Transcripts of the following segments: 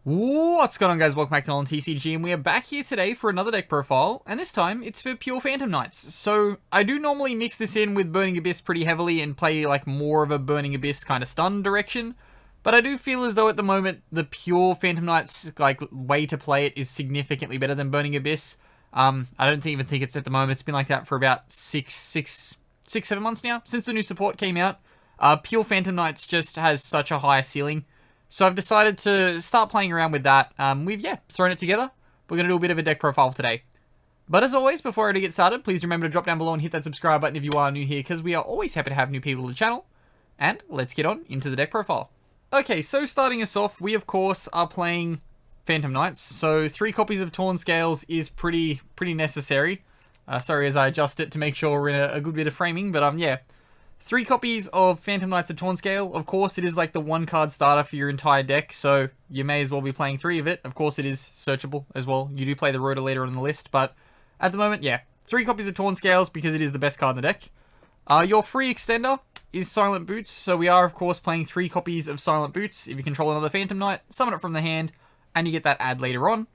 What's going on, guys? Welcome back to NolanTCG, and we are back here today for another deck profile, and this time it's for pure Phantom Knights. So I do normally mix this in with Burning Abyss pretty heavily and play like more of a Burning Abyss kind of stun direction, but I do feel as though at the moment the pure Phantom Knights like way to play it is significantly better than Burning Abyss. I don't even think it's at the moment. It's been like that for about 7 months now since the new support came out. Pure Phantom Knights just has such a higher ceiling. So I've decided to start playing around with that. We've thrown it together. We're going to do a bit of a deck profile today. But as always, before I do get started, please remember to drop down below and hit that subscribe button if you are new here, because we are always happy to have new people to the channel. And let's get on into the deck profile. Okay, so starting us off, we of course are playing Phantom Knights. So 3 copies of Torn Scales is pretty necessary. Sorry as I adjust it to make sure we're in a good bit of framing, but yeah. 3 copies of Phantom Knights of Torn Scale. Of course, it is like the 1-card starter for your entire deck, so you may as well be playing 3 of it. Of course, it is searchable as well. You do play the Rotor later on the list, but at the moment, yeah. 3 copies of Torn Scales because it is the best card in the deck. Your free extender is Silent Boots, so we are, of course, playing 3 copies of Silent Boots. If you control another Phantom Knight, summon it from the hand, and you get that add later on.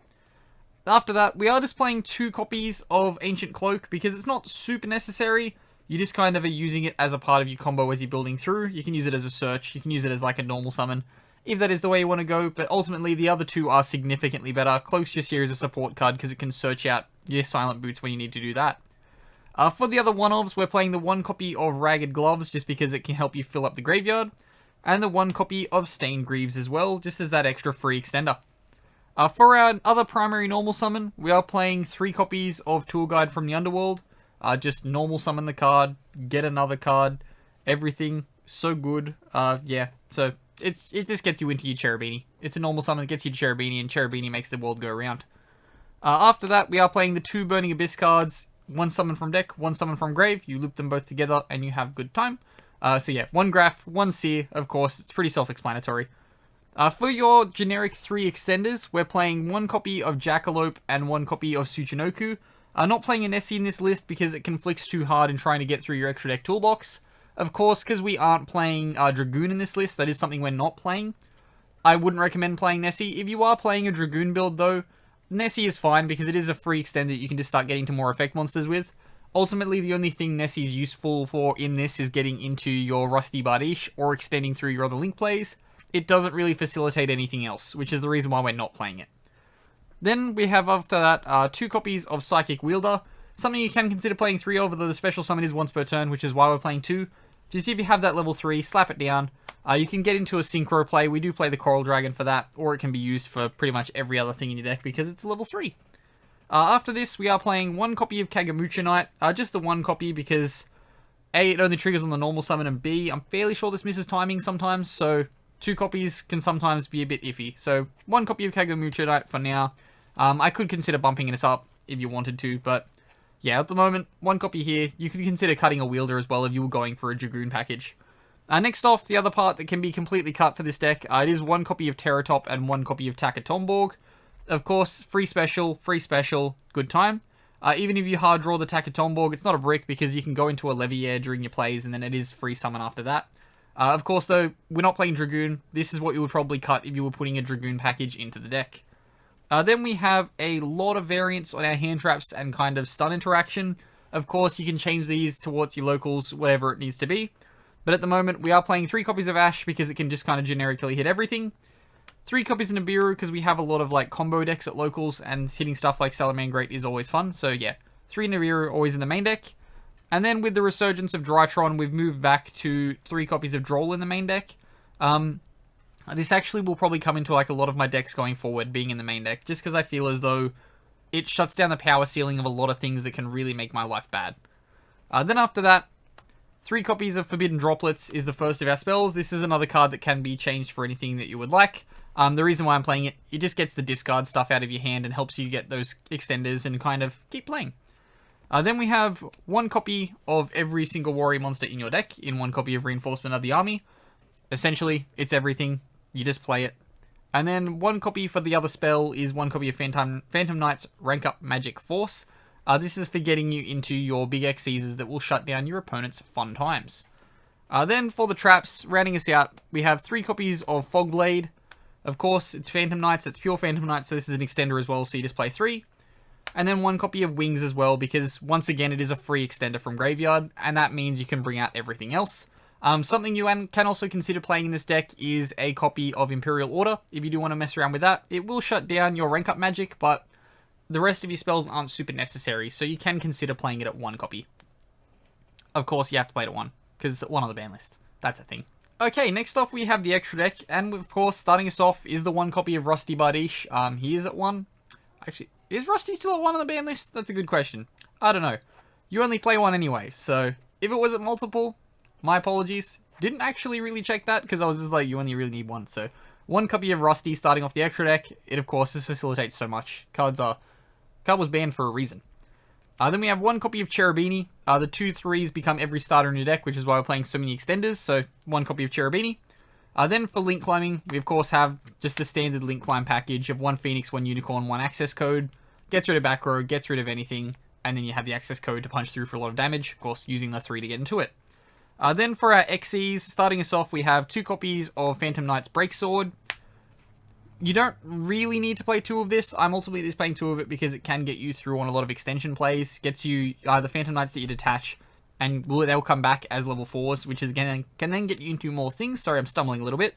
After that, we are just playing 2 copies of Ancient Cloak because it's not super necessary. You just kind of are using it as a part of your combo as you're building through. You can use it as a search. You can use it as like a normal summon, if that is the way you want to go. But ultimately, the other 2 are significantly better. Cloak's just here as a support card because it can search out your Silent Boots when you need to do that. For the other one-ofs, we're playing the 1 copy of Ragged Gloves just because it can help you fill up the graveyard. And the 1 copy of Stained Greaves as well, just as that extra free extender. For our other primary normal summon, we are playing 3 copies of Tour Guide from the Underworld. Just normal summon the card, get another card, everything, so good. Yeah, so it just gets you into your Cherubini. It's a normal summon that gets you Cherubini, and Cherubini makes the world go around. After that, we are playing the 2 Burning Abyss cards, 1 summon from deck, 1 summon from grave. You loop them both together, and you have good time. So yeah, 1 Graph, 1 Seer, of course, it's pretty self-explanatory. For your generic 3 extenders, we're playing 1 copy of Jackalope and 1 copy of Tsuchinoku. Not playing a Nessie in this list because it conflicts too hard in trying to get through your extra deck toolbox. Of course, because we aren't playing Dragoon in this list, that is something we're not playing. I wouldn't recommend playing Nessie. If you are playing a Dragoon build though, Nessie is fine because it is a free extender that you can just start getting to more effect monsters with. Ultimately, the only thing Nessie's useful for in this is getting into your Rusty Bardiche or extending through your other Link plays. It doesn't really facilitate anything else, which is the reason why we're not playing it. Then we have after that 2 copies of Psychic Wielder, something you can consider playing 3 of, although the special summon is once per turn, which is why we're playing 2. Just if you have that level 3, slap it down. You can get into a Synchro play. We do play the Coral Dragon for that, or it can be used for pretty much every other thing in your deck because it's a level 3. After this, we are playing 1 copy of Kagamucha Knight, just the 1 copy because A, it only triggers on the normal summon, and B, I'm fairly sure this misses timing sometimes, so 2 copies can sometimes be a bit iffy. So 1 copy of Kagamucha Knight for now. I could consider bumping this up if you wanted to, but yeah, at the moment, 1 copy here. You could consider cutting a Wielder as well if you were going for a Dragoon package. Next off, the other part that can be completely cut for this deck, it is 1 copy of Terratop and 1 copy of Takatomborg. Of course, free special, good time. Even if you hard draw the Takatomborg, it's not a brick because you can go into a Leviair during your plays and then it is free summon after that. Of course, though, we're not playing Dragoon. This is what you would probably cut if you were putting a Dragoon package into the deck. Then we have a lot of variants on our hand traps and kind of stun interaction. Of course, you can change these towards your locals, whatever it needs to be. But at the moment, we are playing 3 copies of Ash because it can just kind of generically hit everything. 3 copies of Nibiru because we have a lot of like combo decks at locals and hitting stuff like Salamangreat is always fun. So yeah, 3 Nibiru always in the main deck. And then with the resurgence of Drytron, we've moved back to 3 copies of Droll in the main deck. This actually will probably come into like a lot of my decks going forward, being in the main deck, just because I feel as though it shuts down the power ceiling of a lot of things that can really make my life bad. Then after that, 3 copies of Forbidden Droplets is the first of our spells. This is another card that can be changed for anything that you would like. The reason why I'm playing it, it just gets the discard stuff out of your hand and helps you get those extenders and kind of keep playing. Then we have 1 copy of every single warrior monster in your deck in 1 copy of Reinforcement of the Army. Essentially, it's everything. You just play it. And then 1 copy for the other spell is 1 copy of Phantom Knight's Rank Up Magic Force. This is for getting you into your big X Caesars that will shut down your opponent's fun times. Then for the traps, rounding us out, we have 3 copies of Fogblade, Of course, it's Phantom Knights, it's pure Phantom Knights, so this is an extender as well, so you just play 3. And then 1 copy of Wings as well, because once again, it is a free extender from Graveyard, and that means you can bring out everything else. Something you can also consider playing in this deck is a copy of Imperial Order, if you do want to mess around with that. It will shut down your rank up magic, but the rest of your spells aren't super necessary, so you can consider playing it at 1 copy. Of course, you have to play it at 1, because it's at 1 on the ban list. That's a thing. Okay, next off we have the extra deck, and of course, starting us off is the 1 copy of Rusty Bardiche. He is at 1. Actually, is Rusty still at 1 on the ban list? That's a good question. I don't know. You only play 1 anyway, so if it was at multiple, my apologies. Didn't actually really check that, because I was just like, you only really need 1, so 1 copy of Rusty starting off the extra deck. It, of course, just facilitates so much. Card was banned for a reason. Then we have 1 copy of Cherubini. The 2/3s become every starter in your deck, which is why we're playing so many extenders, so 1 copy of Cherubini. Then for Link Climbing, we of course have just the standard Link Climb package of 1 Phoenix, 1 Unicorn, 1 access code. Gets rid of back row, gets rid of anything, and then you have the access code to punch through for a lot of damage, of course using the 3 to get into it. Then for our XEs, starting us off, we have 2 copies of Phantom Knight's Breaksword. You don't really need to play 2 of this. I'm ultimately just playing 2 of it because it can get you through on a lot of extension plays. Gets you the Phantom Knights that you detach, and they'll come back as level 4s, which is again can then get you into more things. Sorry, I'm stumbling a little bit.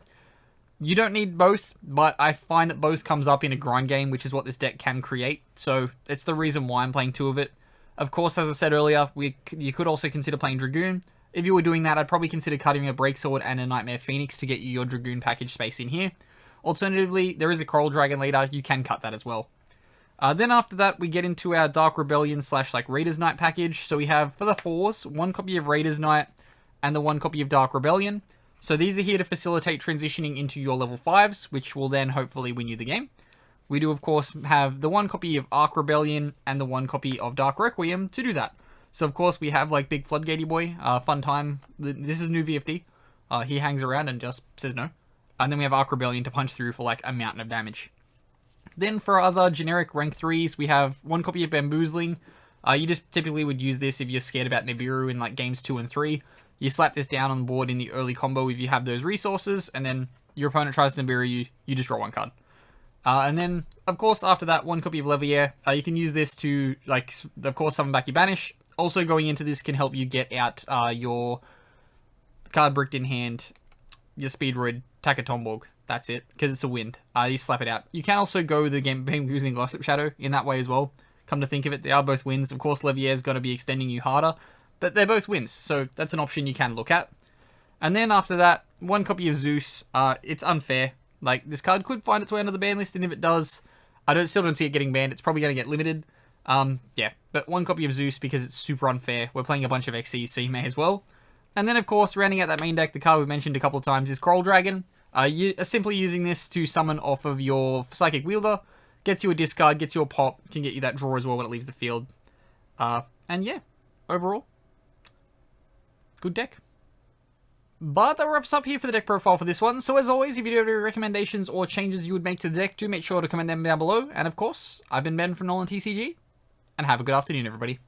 You don't need both, but I find that both comes up in a grind game, which is what this deck can create. So it's the reason why I'm playing 2 of it. Of course, as I said earlier, you could also consider playing Dragoon. If you were doing that, I'd probably consider cutting a Breaksword and a Nightmare Phoenix to get you your Dragoon package space in here. Alternatively, there is a Coral Dragon leader. You can cut that as well. Then after that, we get into our Dark Rebellion / Raiders Knight package. So we have, for the 4s, 1 copy of Raiders Knight and the 1 copy of Dark Rebellion. So these are here to facilitate transitioning into your level 5s, which will then hopefully win you the game. We do, of course, have the 1 copy of Arc Rebellion and the 1 copy of Dark Requiem to do that. So, of course, we have, like, Big Floodgatey Boy. Fun time. This is new VFD. He hangs around and just says no. And then we have Arc Rebellion to punch through for, like, a mountain of damage. Then for other generic rank 3s, we have 1 copy of Bamboozling. You just typically would use this if you're scared about Nibiru in, like, games 2 and 3. You slap this down on the board in the early combo if you have those resources, and then your opponent tries to Nibiru you, you just draw 1 card. And then, of course, after that, 1 copy of Levier. You can use this to, like, of course, summon back your Banish. Also, going into this can help you get out your card bricked in hand, your Speedroid, Takatomborg. That's it, because it's a wind. You slap it out. You can also go the game using Gossip Shadow in that way as well. Come to think of it, they are both wins. Of course, Levier's going to be extending you harder, but they're both wins, so that's an option you can look at. And then after that, 1 copy of Zeus. It's unfair. Like, this card could find its way under the ban list, and if it does, I still don't see it getting banned. It's probably going to get limited. Yeah, but 1 copy of Zeus because it's super unfair. We're playing a bunch of XCs, so you may as well. And then, of course, rounding out that main deck, the card we mentioned a couple of times is Coral Dragon. You are simply using this to summon off of your Psychic Wielder. Gets you a discard, gets you a pop, can get you that draw as well when it leaves the field. And yeah, overall, good deck. But that wraps up here for the deck profile for this one. So as always, if you do have any recommendations or changes you would make to the deck, do make sure to comment them down below. And of course, I've been Ben from NolanTCG, and have a good afternoon, everybody.